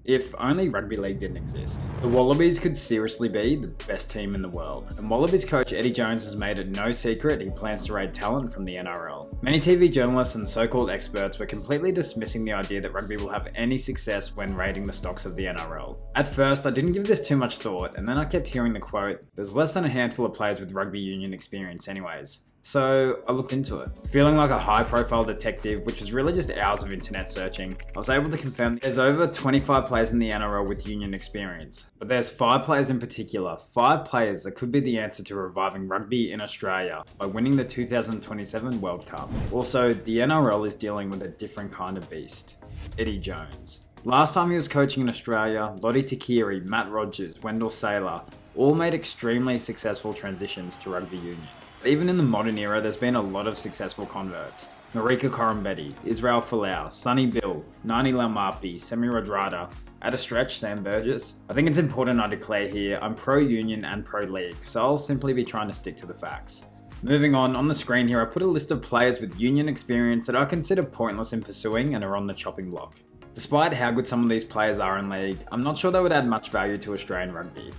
If only rugby league didn't exist. The Wallabies could seriously be the best team in the world, and Wallabies coach Eddie Jones has made it no secret he plans to raid talent from the NRL. Many TV journalists and so-called experts were completely dismissing the idea that rugby will have any success when raiding the stocks of the NRL. At first, I didn't give this too much thought, and then I kept hearing the quote, "There's less than a handful of players with rugby union experience anyways." So I looked into it. Feeling like a high-profile detective, which was really just hours of internet searching, I was able to confirm there's over 25 players in the NRL with union experience. But there's 5 players in particular, 5 players that could be the answer to reviving rugby in Australia by winning the 2027 World Cup. Also, the NRL is dealing with a different kind of beast. Eddie Jones. Last time he was coaching in Australia, Lottie Takiri, Matt Rogers, Wendell Saylor all made extremely successful transitions to rugby union. Even in the modern era, there's been a lot of successful converts. Marika Corambetti, Israel Folau, Sonny Bill, Nani Laumapi, Semi Rodrada, at a stretch, Sam Burgess. I think it's important I declare here, I'm pro-union and pro-league, so I'll simply be trying to stick to the facts. Moving on the screen here I put a list of players with union experience that I consider pointless in pursuing and are on the chopping block. Despite how good some of these players are in league, I'm not sure they would add much value to Australian rugby.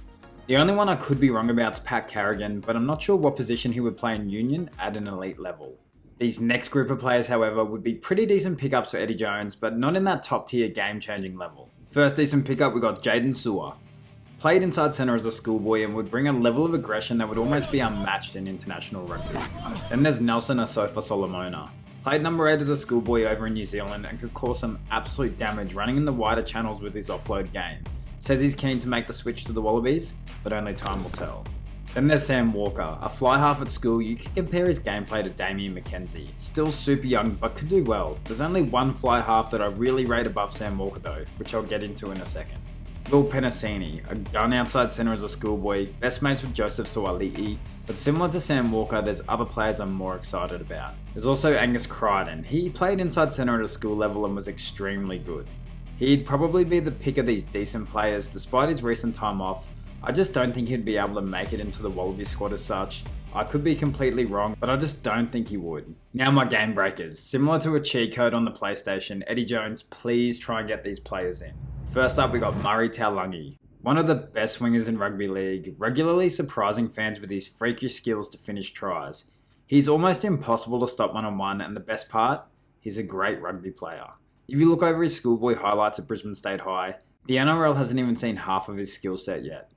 The only one I could be wrong about is Pat Carrigan, but I'm not sure what position he would play in union at an elite level. These next group of players, however, would be pretty decent pickups for Eddie Jones, but not in that top tier game-changing level. First decent pickup, we got Jaden Su'a. Played inside centre as a schoolboy and would bring a level of aggression that would almost be unmatched in international rugby. Then there's Nelson ASOFA-SOLOMONA. Played number 8 as a schoolboy over in New Zealand and could cause some absolute damage running in the wider channels with his offload game. Says he's keen to make the switch to the Wallabies, but only time will tell. Then there's Sam Walker, a fly half at school. You can compare his gameplay to Damien McKenzie. Still super young, but could do well. There's only one fly half that I really rate above Sam Walker though, which I'll get into in a second. Will Penasini, a gun outside centre as a schoolboy, best mates with Joseph Sua'ali'i, but similar to Sam Walker, there's other players I'm more excited about. There's also ANGUS. He played inside centre at a school level and was extremely good. He'd probably be the pick of these decent players despite his recent time off. I just don't think he'd be able to make it into the Wallabies squad as such. I could be completely wrong, but I just don't think he would. Now my game breakers. Similar to a cheat code on the PlayStation, Eddie Jones, please try and get these players in. First up we got Murray TAULAGI. One of the best wingers in rugby league, regularly surprising fans with his freakish skills to finish tries. He's almost impossible to stop one-on-one, and the best part, he's a great rugby player. If you look over his schoolboy highlights at Brisbane State High, the NRL hasn't even seen half of his skill set yet.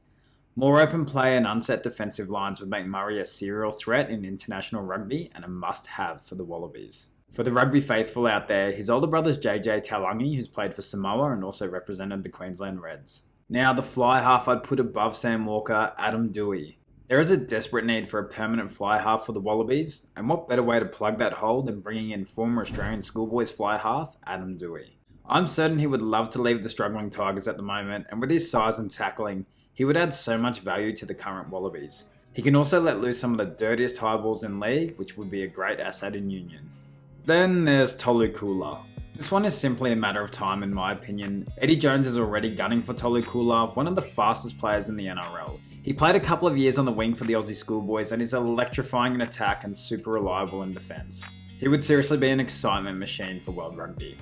More open play and unset defensive lines would make Murray a serial threat in international rugby and a must-have for the Wallabies. For the rugby faithful out there, his older brother's JJ TAULAGI, who's played for Samoa and also represented the Queensland Reds. Now the fly half I'd put above Sam Walker, Adam Doueihi. There is a desperate need for a permanent fly half for the Wallabies, and what better way to plug that hole than bringing in former Australian schoolboys fly half, Adam Doueihi. I'm certain he would love to leave the struggling Tigers at the moment, and with his size and tackling, he would add so much value to the current Wallabies. He can also let loose some of the dirtiest high balls in league, which would be a great asset in union. Then there's TOLU KOULA. This one is simply a matter of time in my opinion. Eddie Jones is already gunning for TOLU KOULA, one of the fastest players in the NRL. He played a couple of years on the wing for the Aussie schoolboys and is electrifying in attack and super reliable in defence. He would seriously be an excitement machine for world rugby.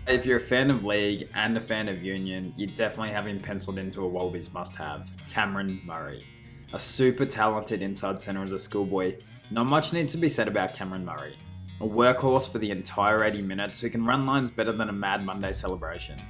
If you're a fan of league and a fan of union, you definitely have him penciled into a Wallabies must-have, Cameron Murray. A super talented inside centre as a schoolboy, not much needs to be said about Cameron Murray. A workhorse for the entire 80 minutes who can run lines better than a Mad Monday celebration.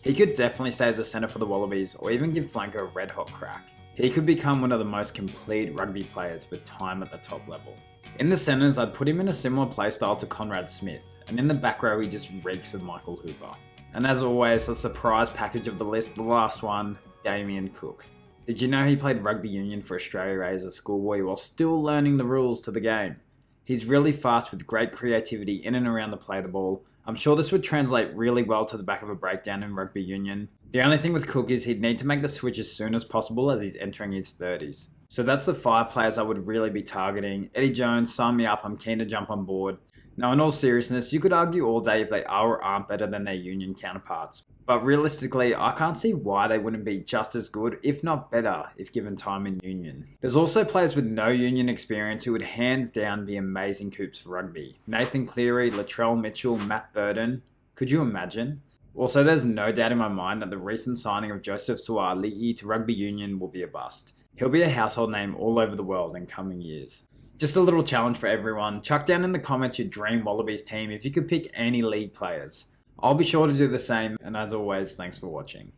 He could definitely stay as a centre for the Wallabies or even give flanker a red hot crack. He could become one of the most complete rugby players with time at the top level. In the centres, I'd put him in a similar playstyle to Conrad Smith, and in the back row he just reeks of Michael Hooper. And as always, the surprise package of the list, the last one, Damien Cook. Did you know he played rugby union for Australia as a schoolboy while still learning the rules to the game? He's really fast with great creativity in and around the play of the ball. I'm sure this would translate really well to the back of a breakdown in rugby union. The only thing with Cook is he'd need to make the switch as soon as possible as he's entering his 30s. So that's the 5 players I would really be targeting. Eddie Jones, sign me up, I'm keen to jump on board. Now in all seriousness, you could argue all day if they are or aren't better than their union counterparts. But realistically, I can't see why they wouldn't be just as good, if not better, if given time in union. There's also players with no union experience who would hands down be amazing coops for rugby. Nathan Cleary, Latrell Mitchell, Matt Burton. Could you imagine? Also, there's no doubt in my mind that the recent signing of Joseph Sua'ali'i to rugby union will be a bust. He'll be a household name all over the world in coming years. Just a little challenge for everyone, chuck down in the comments your dream Wallabies team if you could pick any league players. I'll be sure to do the same, and as always, thanks for watching.